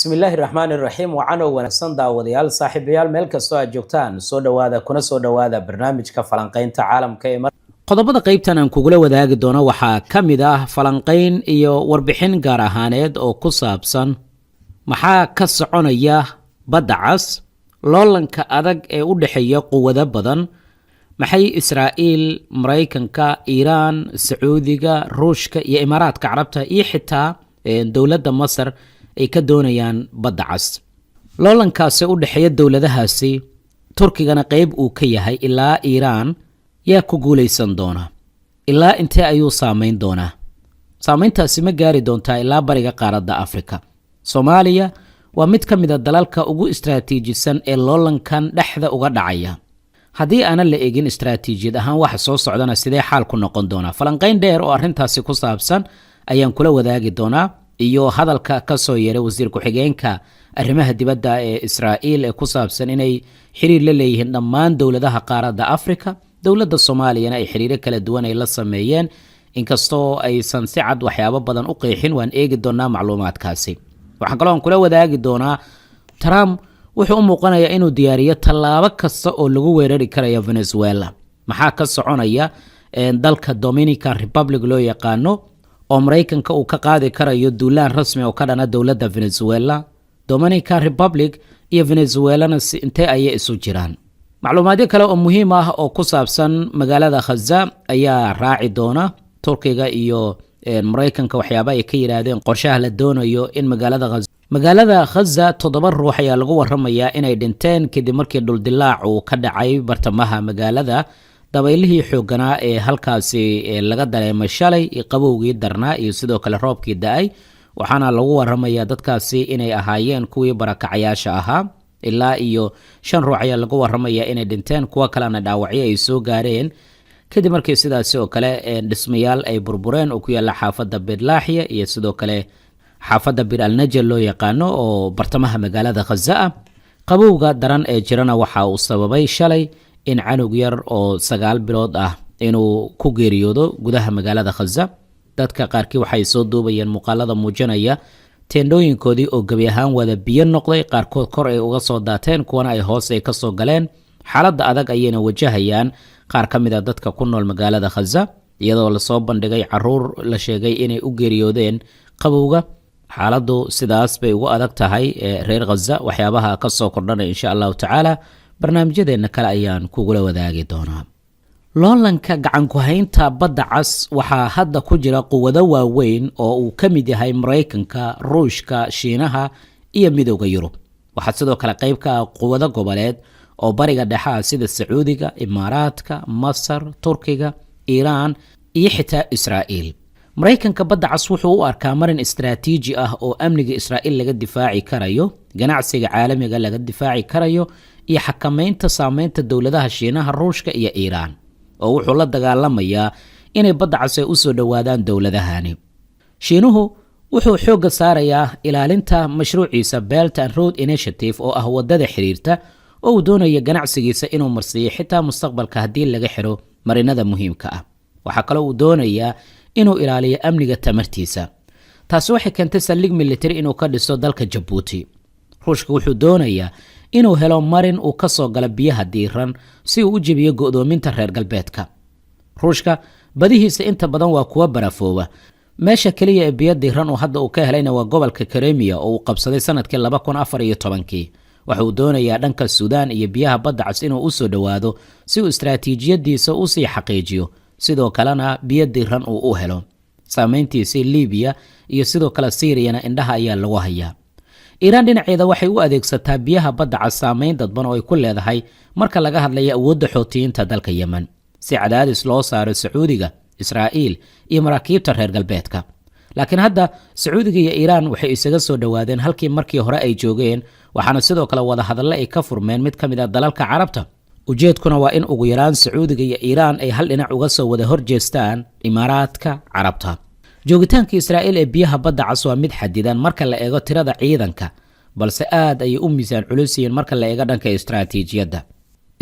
bismillaahi raxmaani raxiim wacanow wanaagsan daawadayaal saaxiibayaal meel kastoo aad joogtaan soo dhawaada kuna soo dhawaada barnaamijka falanqaynta caalamka ee qodobada qaybtan aan kugula wadaagi doono waxaa ka mid ah falanqayn iyo warbixin gaar ahaaneed oo ku saabsan maxaa ka soconaya badda cas loolanka adag ee u dhexeeya quwado badan maxay Israa'iil Mareykanka Iiraan Sacuudiga Ruushka iyo Imaaraadka Carabta iyo xitaa dowladda Masar ay ka doonayaan badda cas loolankaasi u dhexeeya dowladahaasi Turkigana qayb uu ka yahay ilaa Iiraan yaa ku guuleysan doona ilaa intee ayuu saameyn doonaa saameyntaasi ma gaari doontaa ilaa bariga qaaradda Afrika Soomaaliya waa mid ka mid ah dalalka ugu istiraatiijisan ee loolankan dhexda uga dhacaya haddii aanan la eegin istiraatiijiyad ahaan waxa soo socdana sidee xaal ku noqon doonaa falanqayn dheer oo arrintaasi ku saabsan ayaan kula wadaagi doonaa iyo hadalka ka soo yeeray wasiir ku-xigeenka arrimaha dibadda ee Israa'iil ee ku saabsan inay xiriir la leeyihiin dhammaan dowladaha qaaradda Afrika dowladda Soomaaliyana ay xiriiro kala duwan ay la sameeyeen inkastoo aysan si cad waxyaabo badan u qeexin waan eegi doonaa macluumaadkaasi waxaan kaloo kula wadaagi doonaa Trump wuxuu u muuqanayaa inuu diyaariyo tallaabo kasta oo lagu weerari karayo Venezuela maxaa ka soconaya dalka Dominican Republic loo yaqaano oo Mareykanka uu ka qaadi karayo duulaan rasmi oo ka dhana dowladda Venezuela Dominican Republic iyo Venezuelana si intee ay isu jiraan macluumaadyo kale oo muhiim ah oo ku saabsan magaalada Gaza ayaa raaci doona Turkiga iyo Mareykanka waxyaabo ay ka yiraahdeen qorshaha la doonayo in magaalada Gaza 7 ruux ayaa lagu waramayaa inay dhinteen kadib markii dhul dilaac uu ka dhacay bartamaha magaalada dabaylihii xooganaa ee halkaasi laga dareemay shalay qabowgii darnaa iyo sidoo kale roobkii da'ay waxaana lagu waramayaa dadkaasi inay ahaayeen kuwii barakacayaasha ahaa ilaa iyo 5 ruux ayaa lagu waramayaa inay dhinteen kuwa kalena dhaawacyo ay soo gaareen kadib markii sidaas oo kale dhismayaal ay burbureen oo ku yaala xaafadda Beerlaaxiya iyo sidoo kale xaafadda Bir al-Najal loo yaqaano oo bartamaha magaalada Gaza qabowga daran ee jirana waxa uu sababay shalay in canug yar oo 9 bilood ah inuu ku geeriyoodo gudaha magaalada Gaza dadka qaarkii waxay soo duubayeen muuqaalada muujinaya teendooyinkoodii oo gabi ahaan wada biyo noqday qaarkood kor ay uga soo daateen kuwana ay hoos ay ka soo galeen xaaladda adag ayayna wajahayaan qaar ka mid ah dadka ku nool magaalada Gaza iyadoo la soo bandhigay caruur la sheegay inay u geeriyoodeen qabowga xaaladdu sidaas bay ugu adag tahay reer Gaza waxyaabaha ka soo kordhanay insha Allah taala barnaamijyadeena kale ayaan kugula wadaagi doonaa loolanka gacan ku haynta badda cas waxaa hadda ku jira quwado waaweyn oo uu ka mid yahay Mareykanka Ruushka Shiinaha iyo Midowga Yurub waxaa sidoo kale qayb ka ah quwado goboleed oo bariga dhexe sida Sacuudiga Imaaraadka Masar Turkiga Iiraan iyo xitaa Israa'iil Mareykanka badda cas wuxuu u arkaa marin istiraatiiji ah oo amniga Israa'iil laga difaaci karayo ganacsiga caalamiga laga difaaci karayo iyo xakamaynta saameynta dowladaha Shiinaha Ruushka iyo Iiraan oo wuxuu la dagaalamayaa inay badda cas u soo dhawaadaan dowladahani Shiinuhu wuxuu xooga saarayaa ilaalinta mashruuciisa Belt and Road Initiative oo ah wadada xiriirta oo uu doonayo ganacsigiisa inuu marsiiyo xitaa mustaqbalka haddii laga xiro marinada muhiimka ah waxa kale uu doonayaa inuu ilaaliyo amniga tamartiisa taasi waxay keentay saldhig military inuu ka dhiso dalka Djibouti Ruushka wuxuu doonayaa inuu helo marin uu ka soo gala biyaha diiran si uu u jabiyo go'doominta reer galbeedka Ruushka badihiisa inta badan waa kuwa barafooba meesha kaliya ee biyo diiran oo hadda uu ka helayna waa gobolka Crimea oo uu qabsaday sanadkii 2014 waxa uu doonayaa dhanka Suudaan iyo biyaha badda cas inuu u soo dhawaado si uu istiraatiijiyadiisa u sii xaqiijiyo sidoo kalena biyo diiran uu u helo saameyntiisa Liibiya iyo sidoo kale Siiriyana indhaha ayaa lagu hayaa Iiraan dhinaceeda waxay u adeegsataa biyaha badda cas saameyn dadban oo ay ku leedahay marka laga hadlayo awoodda xoutiyiinta dalka Yemen si cadaadis loo saaro Sacuudiga Israa'iil iyo maraakiibta reer galbeedka laakiin hadda Sacuudiga iyo Iiraan waxay isaga soo dhawaadeen halkii markii hore ay joogeen waxaana sidoo kale wada hadallo ay ka furmeen mid ka mid ah dalalka Carabta ujeedkuna waa in ugu yaraan Sacuudiga iyo Iiraan ay hal dhinac uga soo wada horjeestaan Imaaraadka Carabta joogitaanka Israa'iil ee biyaha badda cas waa mid xadidan marka la eego tirada ciidanka balse aad ay u miisaan culus yihiin marka la eego dhanka istiraatiijiyadda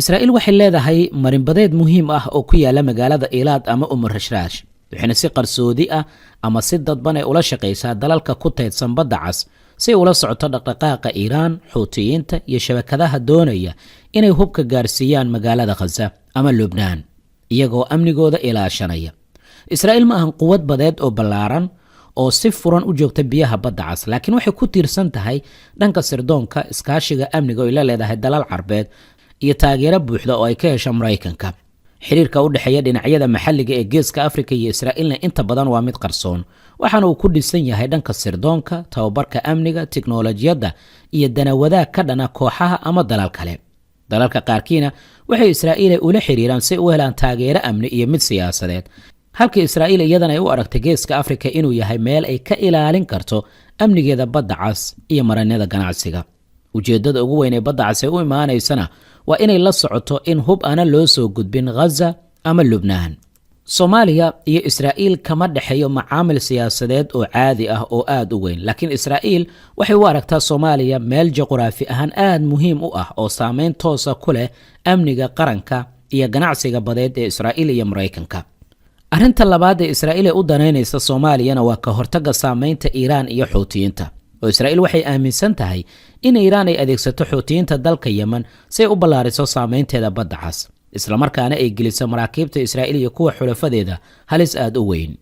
Israa'iil waxay leedahay marinbadeed muhiim ah oo ku yaala magaalada Eilat ama Rashaash waxayna si qarsoodi ah ama si dadban ay ula shaqeysaa dalalka ku teedsan badda cas si ula socoto dhaqdhaqaaqa Iiraan, Xuutiyiinta iyo shabakadaha doonaya inay hubka gaarsiiyaan magaalada Gaza ama Lubnaan iyagoo amnigooda ilaashanaya. Israa'iil ma ahan quwad badeed oo ballaaran oo si furan u joogta biyaha badda cas, laakiin waxay ku tiirsan tahay dhanka sirdoonka, iskaashiga amniga oo ay la leedahay dalal Carbeed iyo taageero buuxda oo ay ka hesho Maraykanka. xiriirka u dhexeeya dhinacyada maxalliga ee Geeska Afrika iyo Israa'iilna inta badan waa mid qarsoon, waxaana uu ku dhisan yahay dhanka sirdoonka, tababarka amniga, tiknoolajiyadda iyo danawadaha ka dhana kooxaha ama dalal kale. dalalka qaarkiina waxay Israa'iil ula xiriiraan si u helaan taageero amni iyo mid siyaasadeed, halka Israa'iil iyadana ay u aragtay Geeska Afrika inuu yahay meel ay ka ilaalin karto amnigeeda badda cas iyo marinada ganacsiga. ujeedada ugu weyn ee badda cas ee u imaanaysana waa inay la socoto in hub aana loo soo gudbin Gaza ama Lubnaan. Soomaaliya iyo Israa'iil kama dhexeeyo macaamil siyaasadeed oo caadi ah oo aad u weyn, laakiin Israa'iil waxay u aragtaa Soomaaliya meel juqraafi ahaan aad muhiim u ah oo saameyn toos ah ku leh amniga qaranka iyo ganacsiga badeed ee Israa'iil iyo Maraykanka. arrinta labaad ee Israa'iil u danaynaysa Soomaaliyana waa ka hortagga saameynta Iiraan iyo Xuutiyiinta. oo Israa'iil waxay aaminsan tahay in Iiraan ay adeegsato Xuutiyiinta dalka Yemen si ay u ballaariso saameynteeda badda cas, isla markaana ay geliso maraakiibta Israa'iil iyo kuwa xulafadeeda halis aad u weyn.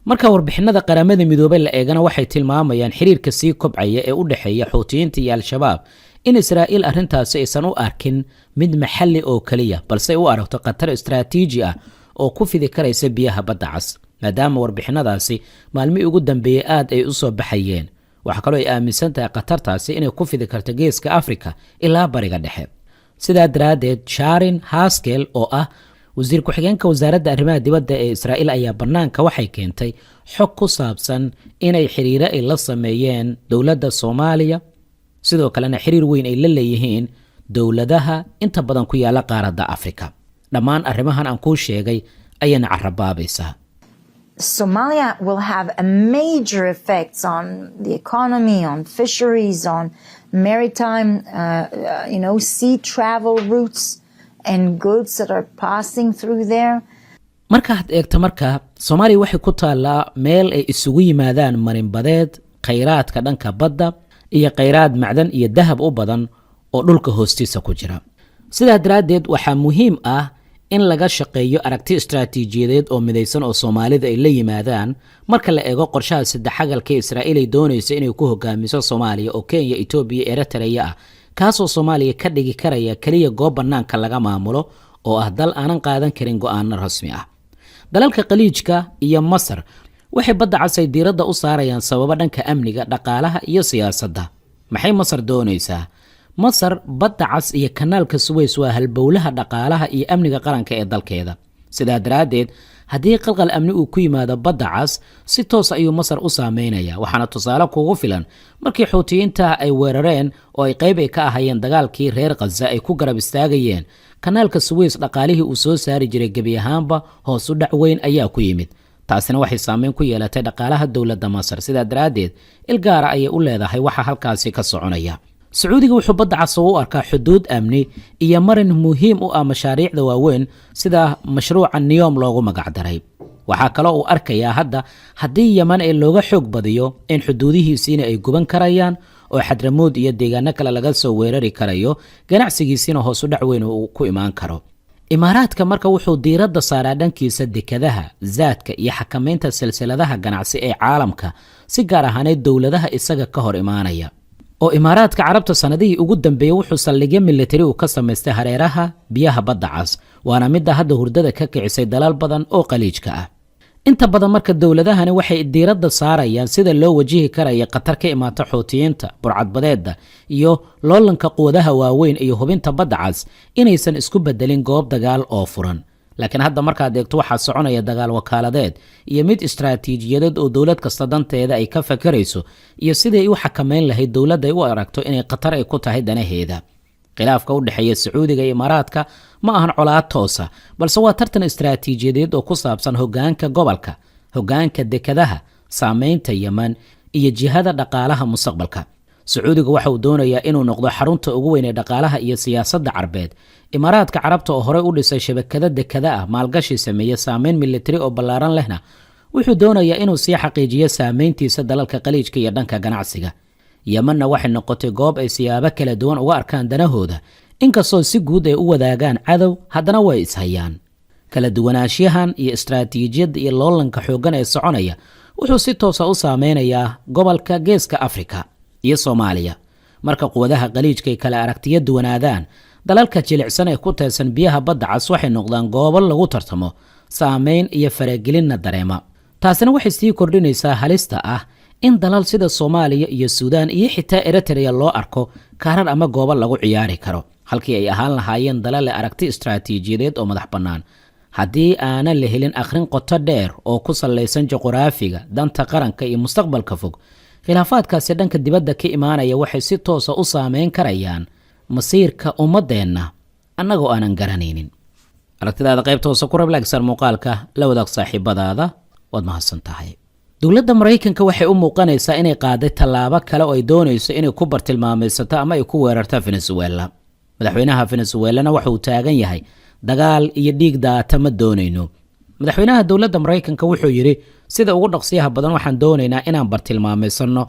marka warbixinada qaramada midoobay la eegana waxay tilmaamayaan xiriirka sii kobcaya ee u dhexeeya Xuutiyiinta iyo Al-Shabaab in Israa'iil arrintaasi aysan u arkin mid maxalli oo kaliya, balse ay u aragto khatar istiraatiiji ah oo ku fidi karaysa biyaha badda cas, maadaama warbixinadaasi maalmihii ugu dambeeyay aad ay u soo baxayeen. waxa kaloo ay aaminsan tahay khatartaasi inay ku fidi karto Geeska Afrika ilaa Bariga Dhexe. sidaa daraaddeed, Sharon Haskel oo ah wasiir ku-xigeenka wasaaradda arrimaha dibadda ee Israa'iil ayaa bannaanka waxay keentay xog ku saabsan inay xiriiro ay la sameeyeen dowladda Soomaaliya, sidoo kalena xiriir weyn ay la leeyihiin dowladaha inta badan ku yaala qaaradda Afrika. dhammaan arrimahan aan kuu sheegay ayayna carabaabaysaa. Somalia will have a major effects on the economy, on fisheries, on maritime, sea travel routes and goods that are passing through there. markaad eegto marka Soomaaliya waxay ku taallaa meel ay isugu yimaadaan marinbadeed, khayraadka dhanka badda iyo khayraad macdan iyo dahab u badan oo dhulka hoostiisa ku jira. sidaa daraaddeed waxaa muhiim ah in laga shaqeeyo aragti istiraatiijiyadeed oo midaysan oo Soomaalida ay la yimaadaan marka la eego qorshaha saddexagalka Israa'iil ay doonayso inay ku hogaamiso Soomaaliya oo Kenya, Ethiopia, Eritrea ah, kaasoo Soomaaliya ka dhigi karaya kaliya goob bannaanka laga maamulo oo ah dal aanan qaadan karin go'aano rasmi ah. dalalka Khaliijka iyo Masar waxay badda cas ay diiradda u saarayaan sababo dhanka amniga, dhaqaalaha iyo siyaasadda. maxay Masar doonaysaa? Masar badda cas iyo kanaalka Suez waa halbowlaha dhaqaalaha iyo amniga qaranka ee dalkeeda. sidaa daraaddeed, haddii qalqal amni uu ku yimaado badda cas, si toos ayuu Masar u saameynayaa. waxaana tusaale kugu filan markii Xuutiyiinta ay weerareen oo ay qayb ka ahayeen dagaalkii reer Gaza ay ku garab istaagayeen kanaalka Suez, dhaqaalihii uu soo saari jiray gebi ahaanba hoos u dhac weyn ayaa ku yimid. taasina waxay saameyn ku yeelatay dhaqaalaha dowladda Masar. sidaa daraaddeed, il gaara ayay u leedahay waxa halkaasi ka soconaya. Sacuudiga wuxuu badda cas u arkaa xuduud amni iyo marin muhiim u ah mashaariicda waaweyn sida mashruuca Neom loogu magac daray. waxaa kaloo uu arkayaa hadda haddii Yemen ee looga xoog badiyo in xuduudihiisiina ay guban karayaan oo Xadramood iyo deegaano kale laga soo weerari karayo, ganacsigiisina hoos u dhac weyn uu ku imaan karo. Imaaraadka marka wuxuu diiradda saaraa dhankiisa dekadaha, zaadka iyo xakamaynta silsiladaha ganacsi ee caalamka, si gaar ahaaneed dowladaha isaga ka hor imaanaya. oo Imaaraadka Carabta sanadihii ugu dambeeyay wuxuu saldhigyo militari uu ka samaystay hareeraha biyaha badda cas, waana midda hadda hurdada ka kicisay dalal badan oo Khaliijka ah. inta badan marka dowladahani waxay diiradda saarayaan sida loo wajihi karayo khatar ka imaata Xuutiyiinta, burcadbadeedda iyo loolanka quwadaha waaweyn iyo hubinta badda cas inaysan isku bedelin goob dagaal oo furan. laakiin hadda markaad eegto waxaa soconaya dagaal wakaaladeed iyo mid istiraatiijiyadeed oo dowlad kasta danteeda ay ka fakarayso iyo sidii ay u xakameyn lahayd dowladda ay u aragto inay khatar ay ku tahay danaheeda. khilaafka u dhexeeya Sacuudiga iyo Imaaraadka ma ahan colaad toosa, balse waa tartan istiraatiijiyadeed oo ku saabsan hoggaanka gobolka, hoggaanka dekadaha, saameynta Yemen iyo jihada dhaqaalaha mustaqbalka. Sacuudiga waxa uu doonayaa inuu noqdo xarunta ugu weyn ee dhaqaalaha iyo siyaasadda Carbeed. Imaaraadka Carabta oo hore u dhisay shabakado dekada ah, maalgashi sameeya, saameyn militari oo ballaaran lehna, wuxuu doonayaa inuu sii xaqiijiyo saameyntiisa dalalka Khaliijka iyo dhanka ganacsiga. yemanna waxay noqotay goob ay siyaabo kala duwan uga arkaan danahooda inkastoo si guud ay u wadaagaan cadow haddana way ishayaan kala duwanaanshiyahan iyo istaraatiijiyadda iyo loolanka xooggan ee soconaya wuxuu si toosa u saameynayaa gobolka geeska afrika iyo soomaaliya marka quwadaha qaliijka ay kala aragtiyo duwanaadaan dalalka jilicsan ee ku teesan biyaha badda cas waxay noqdaan goobo lagu tartamo saameyn iyo faragelinna dareema taasina waxay sii kordhinaysaa halista ah in dalal sida soomaaliya iyo suudaan iyo xitaa eritrea loo arko kaarar ama goobo lagu ciyaari karo halkii ay ahaan lahaayeen dalal leh aragti istaraatiijiyadeed oo madax bannaan haddii aanan la helin akhrin qoto dheer oo ku sallaysan juquraafiga danta qaranka iyo mustaqbalka fog khilaafaadkaasi dhanka dibadda ka imaanaya waxay si toosa u saameyn karayaan masiirka ummaddeenna annagoo aanan garanaynin aragtidaada qaybta hoose ku rablaagsan muuqaalka la wadaag saaxiibadaada waad mahadsan tahay dowladda maraykanka waxay u muuqanaysaa inay qaaday tallaabo kale oo ay doonayso inay ku bartilmaamaysato ama ay ku weerarta venezuela madaxweynaha venezuelana waxa uu taagan yahay dagaal iyo dhiig daata ma doonayno madaxweynaha dowladda maraykanka wuxuu yidhi sida ugu dhaqsiyaha badan waxaan doonaynaa inaan bartilmaamaysanno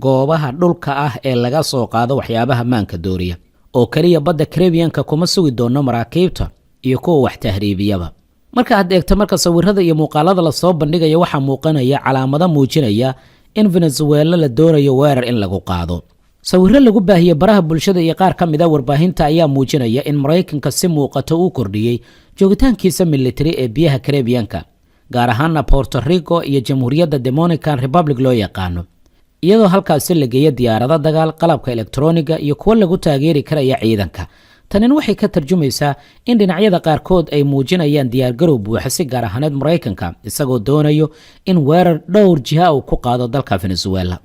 goobaha dhulka ah ee laga soo qaado waxyaabaha maanka dooriya oo keliya badda Caribbean-ka kuma sugi doono maraakiibta iyo kuwa wax tahriibiyaba marka aad eegto marka sawirada iyo muuqaalada la soo bandhigayo waxaa muuqanaya calaamado muujinaya in Venezuela la doonayo weerar in lagu qaado sawirro lagu baahiyay baraha bulshada iyo qaar ka mid ah warbaahinta ayaa muujinaya in Maraykanka si muuqato uu kordhiyay joogitaankiisa military ee biyaha Caribbean-ka gaar ahaan Puerto Rico iyo Jamhuuriyadda Dominican Republic loo yaqaano iyadoo halkaas la geeyay diyaarado dagaal qalabka elektrooniga iyo kuwa lagu taageeri karaya ciidanka tanina waxay ka tarjumaysaa in dhinacyada qaarkood ay muujinayaan diyaargarow buuxa si gaar ahaaneed Maraykanka isagoo doonayo in weerar dhowr jiha uu ku qaado dalka Venezuela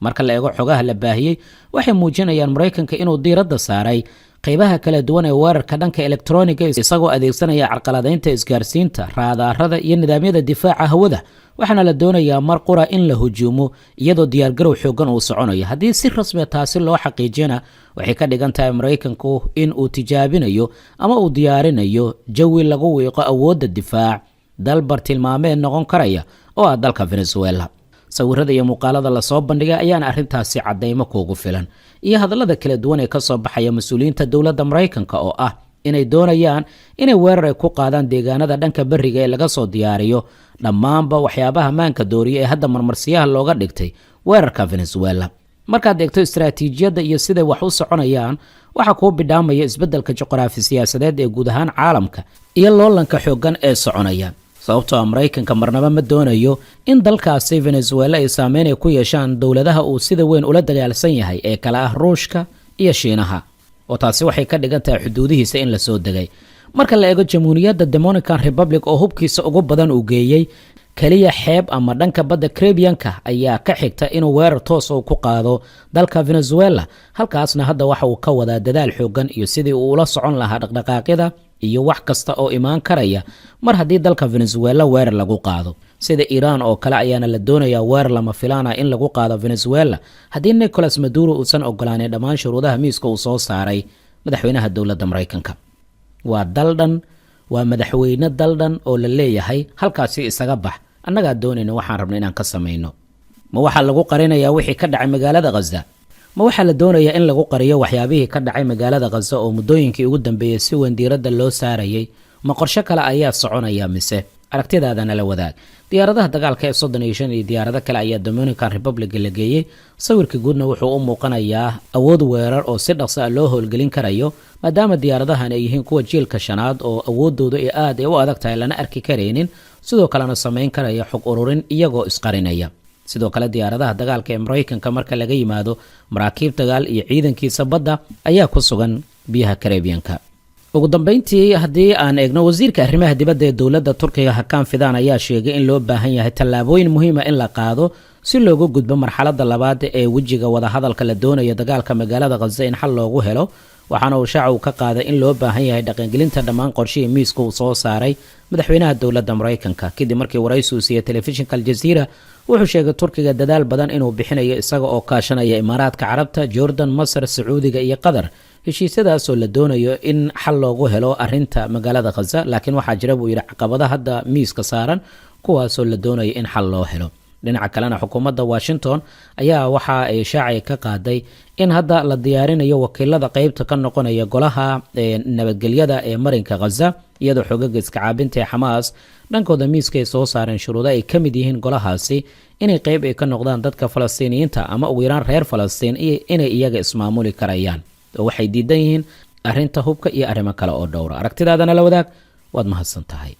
marka la eego xogaha la baahiyay waxay muujinayaan Maraykanka inuu diiradda saaray qaybaha kala duwan ee weerarka dhanka elektrooniga isagoo adeegsanaya carqaladaynta isgaarsiinta raadaarada iyo nidaamyada difaaca hawada waxaana la doonayaa mar qura in la hujuumo iyadoo diyaargarow xoogan uu soconayo haddii si rasmi taasi loo xaqiijina waxay ka dhigan tahay Maraykanku in uu tijaabinayo ama uu diyaarinayo jawi lagu wiiqo awoodda difaac dal bartilmaameed noqon karaya oo ah dalka Venezuela sawirada iyo muuqaalada la soo bandhigay ayaan arrintaasi cadeymo kuugu filan iyo hadallada kala duwan ee ka soo baxaya mas'uuliyiinta dowladda Maraykanka oo ah inay doonayaan inay weerar ay ku qaadaan deegaanada dhanka bariga ee laga soo diyaariyo dhammaanba waxyaabaha maanka dooriya ee hadda marmarsiyaha looga dhigtay weerarka Venezuela markaad eegto istaraatiijiyadda iyo sida wax u soconayaan waxa kuu bidhaamaya isbeddelka juqraafi siyaasadeed ee guud ahaan caalamka iyo loolanka xooggan ee soconaya sababtoo Maraykanka marnaba ma doonayo in dalkaasi Venezuela ay saameyn ku yeeshaan dowladaha uu sida weyn ula dagaalsan yahay ee kala ah Ruushka iyo Shiinaha oo taasi waxay ka dhigan tahay xuduudihiisa in la soo degay marka la eego Jamhuuriyadda Dominican Republic oo hubkiisa ugu badan uu geeyay kaliya xeeb ama dhanka badda Caribbean-ka ayaa ka xigta inuu weerar toos ah ku qaado dalka Venezuela halkaasna hadda waxa uu ka wadaa dadaal xoogan iyo sidii uu ula socon lahaa dhaqdhaqaaqyada iyo wax kasta oo imaan karaya mar haddii dalka Venezuela weerar lagu qaado sida Iran oo kale ayaana la doonayaa weerar lama filaana in lagu qaado Venezuela haddii Nicolas Maduro uusan ogolaanin dhammaan shuruudaha miiska uu soo saaray madaxweynaha dowladda Maraykanka waa daldan waa madaxweyne daldan oo la leeyahay halkaasi isaga bax annaga doonayna waxaan rabnaa inaan ka sameeyno ma waxa lagu qarinayaa wixii ka dhacay magaalada Gaza ma waxa la doonayaa in lagu qariyo waxyaabihii ka dhacay magaalada Gaza oo muddooyinkii ugu dambeeyay si weyn diiradda loo saarayay ma qorshe kale ayaa soconaya mise aragtidaadana la wadaag diyaaradaha dagaalka ee 35 iyo diyaarado kale ayaa Dominican Republic la geeyay sawirka guudna wuxuu u muuqanayaa awood weerar oo si dhaqso ah loo howlgelin karayo maadaama diyaaradahan ay yihiin kuwa jiilka shanaad oo awoodoodu ay aad u adag tahay lana arki kareenin sidoo kalena sameyn karaya xog ururin iyagoo isqarinaya sidoo kale diyaaradaha dagaalka ee Maraykanka marka laga yimaado maraakiib dagaal iyo ciidankiisa badda ayaa ku sugan biyaha Caribbean-ka ugu dambeyntii haddii aan eegno wasiirka arrimaha dibadda ee dowladda Turkiga Hakan Fidan ayaa sheegay in loo baahan yahay tallaabooyin muhiim ah in la qaado si looga gudbo marxaladda labaad ee wajiga wada hadalka la doonayo dagaalka magaalada Gaza in xal loogu helo waxaana uu shaacu ka qaaday in loo baahan yahay dhaqangelinta dhammaan qorshihii miiska uu soo saaray madaxweynaha dowladda Maraykanka kadib markii waraysi uu siiyay telefishinka Al Jazeera wuxuu sheegay Turkiga dadaal badan inuu bixinayo isaga oo kaashanaya Imaaraadka Carabta Jordan Masar Sacuudiga iyo Qatar heshiisyadaas oo la doonayo in xal loogu helo arinta magaalada Gaza laakiin waxaa jira buu yiri caqabadaha hadda miiska saaran kuwaas oo la doonayo in xal loo helo dhinaca kalena xukuumadda Washington ayaa waxa ay shaacay ka qaaday in hadda la diyaarinayo wakiilada qaybta ka noqonaya golaha nabadgelyada ee marinka Gaza iyadoo xogaga iska caabinta ee Xamaas dhankooda miiska ay soo saareen shuruudo ay ka mid yihiin golahaasi inay qayb ay ka noqdaan dadka Falastiiniyiinta ama ugu yaraan reer Falastiin inay iyaga ismaamuli karayaan oo waxay diidan yihiin arrinta hubka iyo arrimo kale oo dhowr aragtidaadana la wadaag waad mahadsan tahay